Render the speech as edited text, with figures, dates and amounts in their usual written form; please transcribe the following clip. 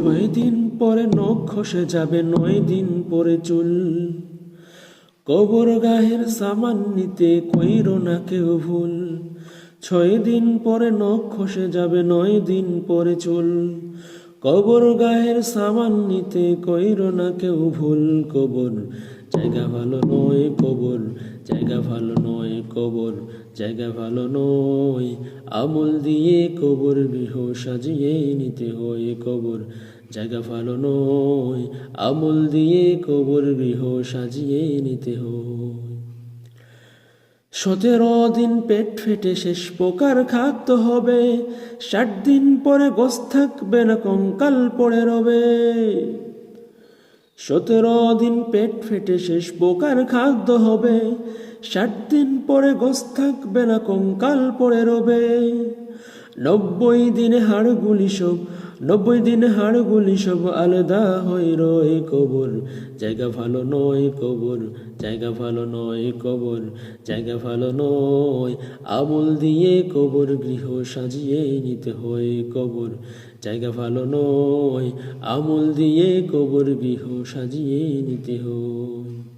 6 দিন পরে নখ খসে যাবে, 9 দিন পরে চুল। কবর গাহের সামান নিতে কইরো না কেউ ভুল। 6 দিন পরে নখ খসে যাবে, 9 দিন পরে চুল। কবর গাহের সামান নিতে কইরো না কেউ ভুল। কবর জায়গা ভালো নয়, কবর জায়গা ভালো নয়, কবর জায়গা ভালো নয়। আমল দিয়ে কবর গৃহ সাজিয়ে নিতে হয়। কবর জায়গা ভালো নয়, আমল দিয়ে কবর গৃহ সাজিয়ে নিতে হয়। 17 দিন পেট ফেটে শেষ প্রকার খাদ্য হবে, 60 দিন পরে গোস থাকবে না, কঙ্কাল পড়ে রবে। 17 দিন পেট ফেটে শেষ প্রকার খাদ্য হবে, 60 দিন পরে গোস থাকবে না, কঙ্কাল পড়ে রবে। 90 দিনে হাড়গুলি সব 90 দিনে হাড়গুলি সব আলাদা হয়ে রয়। কবর জায়গা ভালো নয়, কবর জায়গা ভালো নয়, কবর জায়গা ভালো নয়। আমল দিয়ে কবর গৃহ সাজিয়ে নিতে হয়। কবর জায়গা ভালো নয়, আমল দিয়ে কবর গৃহ সাজিয়ে নিতে হয়।